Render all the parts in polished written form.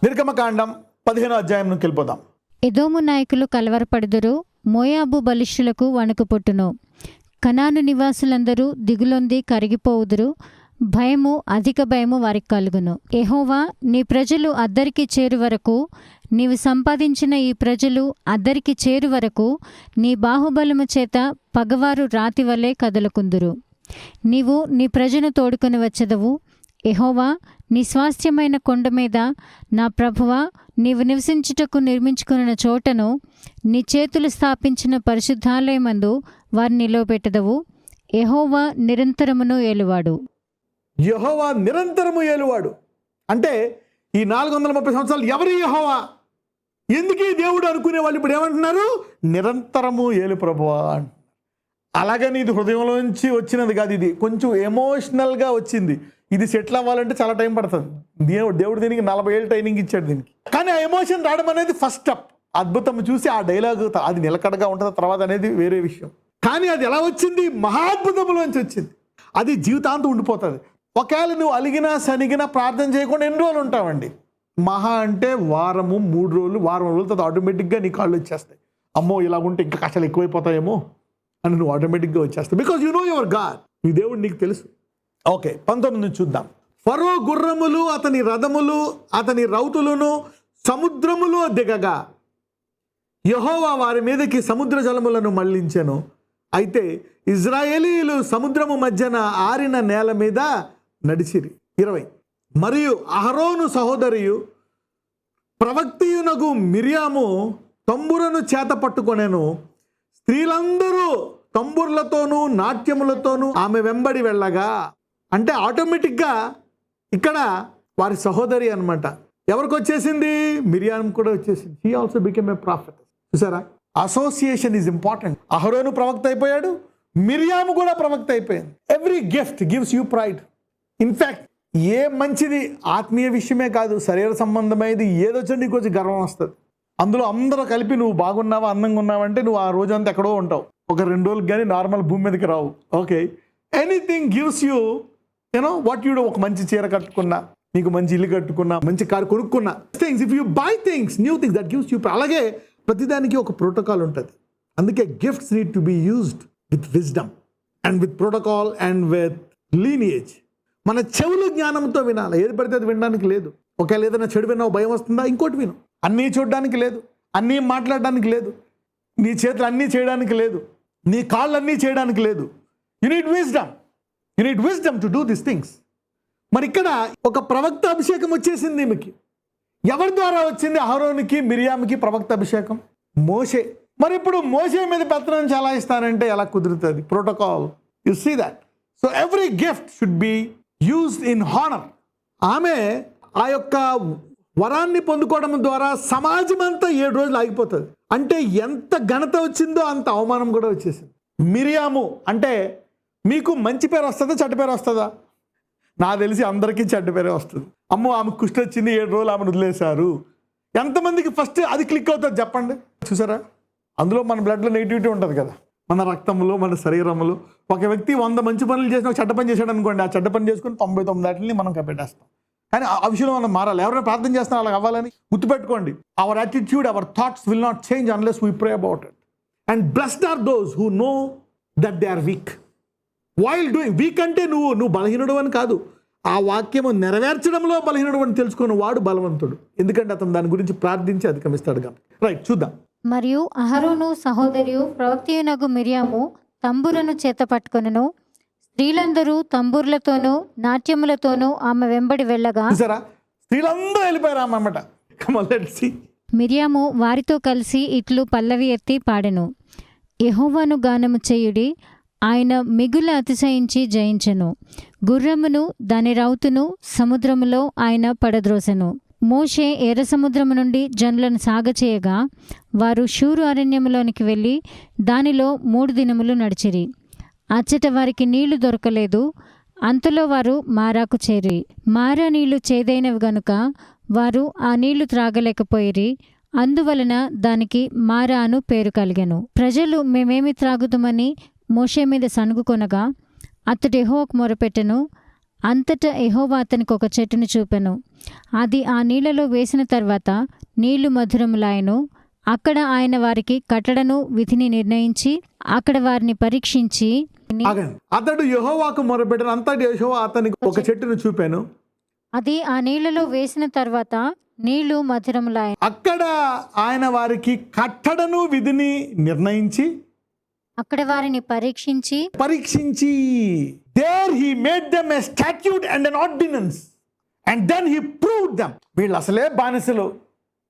నిర్గమకాండం 15వ అధ్యాయంలోకి వెళ్ళిపోదాం. ఎదోము నాయకులు కలవరపడుదురు, మోయాబు బలిష్ఠులకు వణుకు పుట్టును. కనాను నివాసులందరూ దిగులొంది కరిగిపోవుదురు, భయము అధిక భయము వారికి కలుగును. యెహోవా, నీ ప్రజలు అద్దరికి చేరు వరకు, నీవు సంపాదించిన ఈ ప్రజలు అద్దరికి చేరు వరకు నీ బాహుబలము చేత పగవారు రాతి వలె కదలకుందురు. నీవు నీ ప్రజను తోడుకొని వచ్చెదవు. యెహోవా, నీ స్వాస్థ్యమైన కొండ మీద నా ప్రభువా, నీవు నివసించుటకు నిర్మించుకున్న చోటను, నీ చేతులు స్థాపించిన పరిశుద్ధాలయమందు వారిని నిలవబెట్టెదవు. యెహోవా నిరంతరమును ఏలువాడు. యెహోవా నిరంతరము ఏలువాడు అంటే ఈ 430 సంవత్సరాలు ఎవరి యెహోవా, ఎందుకు ఈ దేవుడు అనుకునే వాళ్ళు ఇప్పుడు ఏమంటున్నారు? నిరంతరము ఏలు ప్రభువా. అలాగని ఇది హృదయంలోంచి వచ్చినది కాదు, ఇది కొంచెం ఎమోషనల్గా వచ్చింది. ఇది సెటిల్ అవ్వాలంటే చాలా టైం పడుతుంది. దేవుడు దీనికి 40 ఏళ్ళు ట్రైనింగ్ ఇచ్చాడు దీనికి. కానీ ఆ ఎమోషన్ రావడం అనేది ఫస్ట్ స్టెప్. అద్భుతం చూసి ఆ డైలాగ్ అది నిలకడగా ఉంటుంది, తర్వాత అనేది వేరే విషయం. కానీ అది ఎలా వచ్చింది? మహాద్భుతంలోంచి వచ్చింది. అది జీవితాంతం ఉండిపోతుంది. ఒకవేళ నువ్వు అలిగినా సనిగినా ప్రార్థన చేయకుండా ఎన్ని రోజులు ఉంటావండి? మహా అంటే వారము, 3 రోజులు, వారం రోజుల తర్వాత ఆటోమేటిక్గా నీ కాళ్ళు వచ్చేస్తాయి. అమ్మో ఇలాగుంటే ఇంకా కష్టాలు ఎక్కువైపోతాయేమో అని నువ్వు ఆటోమేటిక్గా వచ్చేస్తావు. Because you know your God. నీ దేవుడు నీకు తెలుసు. ఓకే, 19 నుంచి చూద్దాం. ఫరో గుర్రములు, అతని రథములు, అతని రౌతులను సముద్రములో దిగగా యెహోవా వారి మీదకి సముద్ర జలములను మళ్లించెను. అయితే ఇజ్రాయేలీయులు సముద్రము మధ్యన ఆరిన నేల మీద నడిచిరి. 20 మరియు అహరోను సహోదరియు ప్రవక్తియునగు మిర్యాము తంబురను చేత పట్టుకొనెను. స్త్రీలందరూ తంబుర్లతోనూ నాట్యములతోనూ ఆమె వెంబడి వెళ్ళగా, అంటే ఆటోమేటిక్గా ఇక్కడ వారి సహోదరి అనమాట. ఎవరికి వచ్చేసింది? మిరియాం కూడా వచ్చేసింది. He also became a prophet. చూసారా, అసోసియేషన్ ఈజ్ ఇంపార్టెంట్. అహరోను ప్రవక్త అయిపోయాడు, మిరియాము కూడా ప్రవక్త అయిపోయింది. Every gift gives you pride. In fact a మంచిది ఆత్మీయ విషయమే కాదు, శరీర సంబంధమైనది ఏదొచ్చా నీకు వచ్చి గర్వం వస్తుంది. అందులో అందరూ కలిపి నువ్వు బాగున్నావా, అందంగా ఉన్నావంటే నువ్వు ఆ రోజంతా ఎక్కడో ఉంటావు. ఒక 2 రోజులు కానీ నార్మల్ భూమి మీదకి రావు. Okay, anything gives you you know what you do. ఒక మంచి చీర కట్టుకున్నా, నీకు మంచి ఇల్లు కట్టుకున్నా, మంచి కారు కొనుక్కున్నా, things if you by things, new things that gives you. అలాగే ప్రతిదానికి ఒక ప్రోటోకాల్ ఉంటుంది. అందుకే gifts need to be used with wisdom and with protocol and with lineage. మన చెవులు జ్ఞానంతో వినాలి. ఏది పడితే అది వినడానికి లేదు. ఒకవేళ ఏదైనా చెడు విన్నావు భయం వస్తుందా, ఇంకోటి విను. అన్నీ చూడడానికి లేదు, అన్నీ మాట్లాడడానికి లేదు, నీ చేతులు అన్నీ చేయడానికి లేదు, నీ కాళ్ళు అన్నీ చేయడానికి లేదు. You need wisdom. You need wisdom to do this things. మరి ఇక్కడ ఒక ప్రవక్త అభిషేకం వచ్చేసింది ఈమెకి. ఎవరి ద్వారా వచ్చింది? అహరోనుకి మిరియాముకి ప్రవక్త అభిషేకం. మోషే. మరి ఇప్పుడు మోషే మీద పెత్తనం చలాయిస్తానంటే ఎలా కుదురుతుంది? Protocol. You see that. So every gift should be used in honour. ఆమె ఆ యొక్క వరాన్ని పొందుకోవడం ద్వారా సమాజం అంతా 7 రోజులు ఆగిపోతుంది. అంటే ఎంత ఘనత వచ్చిందో అంత అవమానం కూడా వచ్చేసింది. మిరియాము అంటే మీకు మంచి పేరు వస్తుందా, చెడ్డ పేరు వస్తుందా? నాకు తెలిసి అందరికీ చెడ్డ పేరే వస్తుంది. అమ్మో ఆమె కుష్టి వచ్చింది, 7 రోజులు ఆమెను వదిలేశారు. ఎంతమందికి ఫస్ట్ అది క్లిక్ అవుతుంది చెప్పండి? చూసారా, అందులో మన బ్లడ్లో నెగిటివిటీ ఉంటుంది కదా, మన రక్తంలో, మన శరీరంలో. ఒక వ్యక్తి 100 మంచి పనులు చేసిన ఒక చెడ్డ పని చేశాడు అనుకోండి, ఆ చెడ్డ పని చేసుకుని 99 వాటిని మనం కప్పెట్టేస్తాం. కానీ ఆ విషయంలో మనం మారాలి. ఎవరైనా ప్రార్థన చేస్తాం అలా అవ్వాలని గుర్తుపెట్టుకోండి. Our attitude, our thoughts will not change unless we pray about it. And blessed are those who know that they are weak while doing. Weak అంటే నువ్వు బలహీనుడు అని కాదు, ఆ వాక్యము నెరవేర్చడంలో బలహీనుడు అని తెలుసుకున్న వాడు బలవంతుడు. ఎందుకంటే అతను దాని గురించి ప్రార్థించి అధిగమిస్తాడు కాబట్టి. రైట్, చూద్దాం. మరియు అహరోను సహోదరియు ప్రవక్తియునగు మిర్యాము తంబురను చేత పట్టుకొనెను. స్త్రీలందరూ తంబూర్లతోనూ నాట్యములతోనూ ఆమె వెంబడి వెళ్ళగా, చూసారా, స్త్రీలందరూ వెళ్ళిపోయారు అన్నమాట. మిర్యాము వారితో కలిసి ఇట్లు పల్లవి ఎత్తి పాడెను. యెహోవాను గానము చేయుడి, ఆయన మిగుల అతిశయించి జయించెను. గుర్రమును దాని రౌతును సముద్రములో ఆయన పడద్రోసెను. మోషే ఎర్ర సముద్రము నుండి జనులను సాగచేయగా వారు షూరు అరణ్యములోనికి వెళ్ళి దానిలో 3 దినములు నడిచిరి. అచ్చట వారికి నీళ్లు దొరకలేదు. అంతలో వారు మారాకు చేరి, మారా నీళ్లు చేదైనవి గనుక వారు ఆ నీళ్లు త్రాగలేకపోయిరి. అందువలన దానికి మారా అను పేరు కలిగెను. ప్రజలు మేమేమి త్రాగుతామని మోషే మీద సణుగుకొనగా అతడు యెహోవాకు మొరపెట్టెను. అంతటా యెహోవా అతనికి ఒక చెట్టును చూపెను. అది ఆ నీళ్లలో వేసిన తర్వాత నీళ్లు మధురములాయెను. అక్కడ ఆయన వారికి కట్టడను విధిని నిర్ణయించి అక్కడ వారిని పరీక్షించి ఆగండి. అతడు యెహోవాకు మొరపెట్టిన అంతటి యెహోవా అతనికి ఒక చెట్టును చూపాను. అది ఆ నీళ్లలో వేసిన తర్వాత నీళ్లు మధురములాయెను. అక్కడ ఆయన వారికి కట్టడను విధిని నిర్ణయించి అక్కడ వారిని పరీక్షించి there he made them a statute and an ordinance and then he proved them. వీళ్ళు అసలే బానిసలు,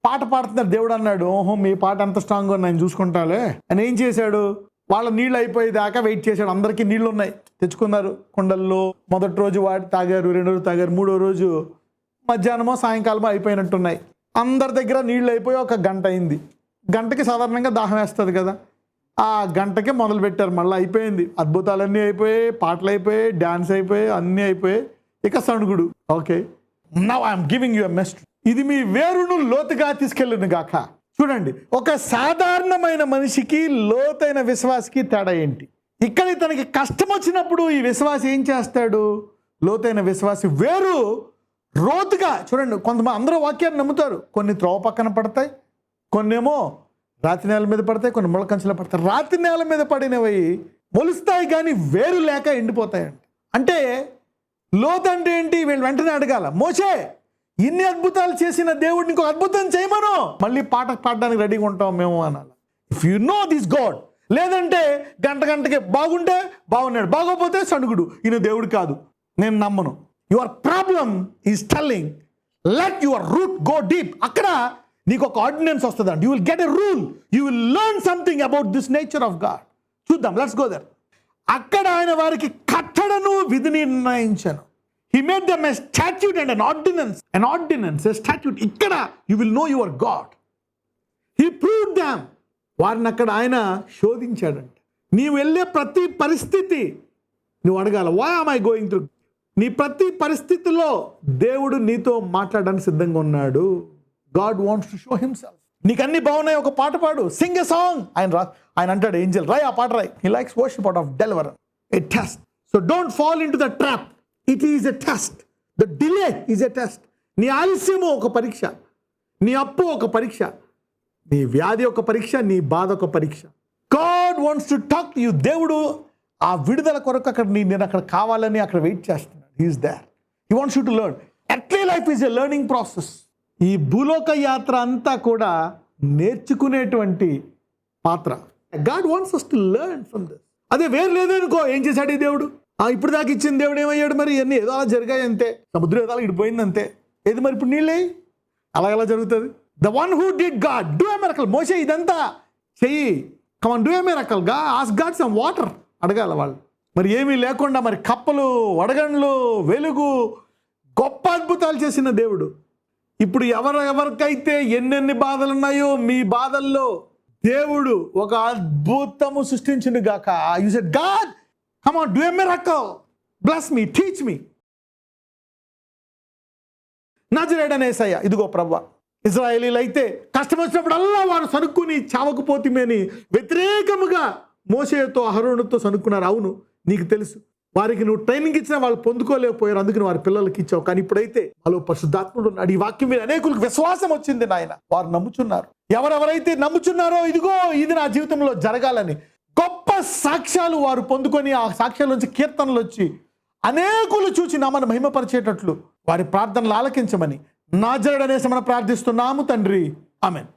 పాట పాడుతున్నారు. దేవుడు అన్నాడు, ఓహో మీ పాట అంత స్ట్రాంగ్ గా నేను చూసుకుంటాలే అని. ఏం చేశాడు? వాళ్ళ నీళ్ళు అయిపోయేదాకా వెయిట్ చేశాడు. అందరికీ నీళ్లు ఉన్నాయి, తెచ్చుకున్నారు కుండల్లో. మొదటి రోజు వాటి తాగారు, రెండో రోజు తాగారు, మూడో రోజు మధ్యాహ్నమో సాయంకాలమో అయిపోయినట్టున్నాయి. అందరి దగ్గర నీళ్ళు అయిపోయి ఒక గంట అయింది. గంటకి సాధారణంగా దాహం వేస్తుంది కదా, ఆ గంటకే మొదలు పెట్టారు. మళ్ళీ అయిపోయింది. అద్భుతాలన్నీ అయిపోయాయి, పాటలు అయిపోయాయి, డ్యాన్స్ అయిపోయాయి, అన్నీ అయిపోయాయి. ఇక సణుగుడు. Okay, now I'm giving you a message. ఇది మీ వేరును లోతుగా తీసుకెళ్ళను గాక. చూడండి, ఒక సాధారణమైన మనిషికి లోతైన విశ్వాసకి తేడా ఏంటి? ఇక్కడ ఇతనికి కష్టం వచ్చినప్పుడు ఈ విశ్వాసి ఏం చేస్తాడు? లోతైన విశ్వాసి వేరు రోతుగా. చూడండి, కొంతమంది అందరూ వాక్యాన్ని నమ్ముతారు. కొన్ని త్రోవ పక్కన పడతాయి, కొన్నేమో రాతి నేల మీద పడతాయి, కొన్ని ముళ్ళ కంచెలో పడతాయి. రాతి నేల మీద పడినవి మొలుస్తాయి కానీ వేరు లేక ఎండిపోతాయంట. అంటే లోతు అంటే ఏంటి? వీళ్ళు వెంటనే అడగాల, మోషే ఇన్ని అద్భుతాలు చేసిన దేవుడిని ఇంకో అద్భుతం చేయమను, మళ్ళీ పాట పాడడానికి రెడీగా ఉంటాం మేము అనాలి. If you know this God. లేదంటే గంటకి బాగుంటే బాగున్నాడు, బాగోపోతే సణుగుడు, ఈయన దేవుడు కాదు, నేను నమ్మను. Your problem is telling let your root go deep. అక్కడ నీకు ఒక ఆర్డినెన్స్ వస్తుంది అండి. You will get a rule, you will learn something about this nature of God. చూద్దాం, లెట్స్ గో దర్. అక్కడ ఆయన వారికి కట్టడను విధిని నిర్ణయించాను. He made them a statute and an ordinance, a statute. ఇక్కడ you will know your God. He proved them. వారిని అక్కడ ఆయన శోధించాడంట. నీవు వెళ్ళే ప్రతి పరిస్థితి నువ్వు అడగాల, why am I going through? నీ ప్రతి పరిస్థితిలో దేవుడు నీతో మాట్లాడడానికి సిద్ధంగా ఉన్నాడు. God wants to show himself. నీకు అన్ని బాగున్నాయి, ఒక పాట పాడు, సింగ్ ఎ సాంగ్. ఆయన అంటాడు, ఏంజల్ రాయ్ ఆ పాట Roy. He likes worship out of deliverance, a test. So don't fall into the trap. It is a test. The delay is a test. నీ ఆలస్యము ఒక పరీక్ష, నీ అప్పు ఒక పరీక్ష, నీ వ్యాధి ఒక పరీక్ష, నీ బాధ ఒక పరీక్ష. God wants to talk to you. దేవుడు ఆ విడుదల కొరకు అక్కడ నేను అక్కడ కావాలని అక్కడ వెయిట్ చేస్తున్నాడు. He is there. He wants you to learn. Earthly life is a learning process. ఈ భూలోక యాత్ర అంతా కూడా నేర్చుకునేటువంటి పాత్ర. God wants us to learn from this. అదే వేరు లేదనుకో, ఏం చేశాడు ఈ దేవుడు? ఇప్పుడు దాకా ఇచ్చిన దేవుడు ఏమయ్యాడు? మరి ఇవన్నీ ఏదో అలా జరిగాయి అంతే, సముద్రం ఏదో అలా ఇడిపోయింది అంతే. ఏది మరి ఇప్పుడు నీళ్ళే అలాగలా జరుగుతుంది. The one who did God do a miracle. మోషే ఇదంతా చెయ్యి, come on do a miracle. Ask God some water అడగాల వాళ్ళు. మరి ఏమీ లేకుండా మరి కప్పలు, వడగండ్లు, వెలుగు, గొప్ప అద్భుతాలు చేసిన దేవుడు ఇప్పుడు ఎవరికైతే ఎన్నెన్ని బాధలు ఉన్నాయో మీ బాధల్లో దేవుడు ఒక అద్భుతము సృష్టించును గాక. You said God, come on, do a miracle. Bless me, teach me. నజరేయుడైన యేసయ్య, ఇదిగో ప్రభువా. ఇశ్రాయేలీలు అయితే కష్టం వచ్చినప్పుడల్లా వారు సనుక్కుని చావకపోతిమని వ్యతిరేకముగా మోషేతో అహరోనుతో సనుక్కున్నారు. అవును, నీకు తెలుసు, వారికి నువ్వు ట్రైనింగ్ ఇచ్చినా వాళ్ళు పొందుకోలేకపోయారు, అందుకని వారి పిల్లలకి ఇచ్చావు. కానీ ఇప్పుడైతే వాళ్ళు పరిశుద్ధాత్ముడు ఉన్నాడు. ఈ వాక్యం మీద అనేకులకు విశ్వాసం వచ్చింది నాయన. వారు నమ్ముచున్నారు. ఎవరెవరైతే నమ్ముచున్నారో ఇదిగో ఇది నా జీవితంలో జరగాలని గొప్ప సాక్ష్యాలు వారు పొందుకొని ఆ సాక్ష్యాల నుంచి కీర్తనలు వచ్చి అనేకులు చూసి నామను మహిమపరిచేటట్లు వారి ప్రార్థనలు ఆలకించమని నజరేయుడైన యేసు మనం ప్రార్థిస్తున్నాము తండ్రి. ఆమేన్.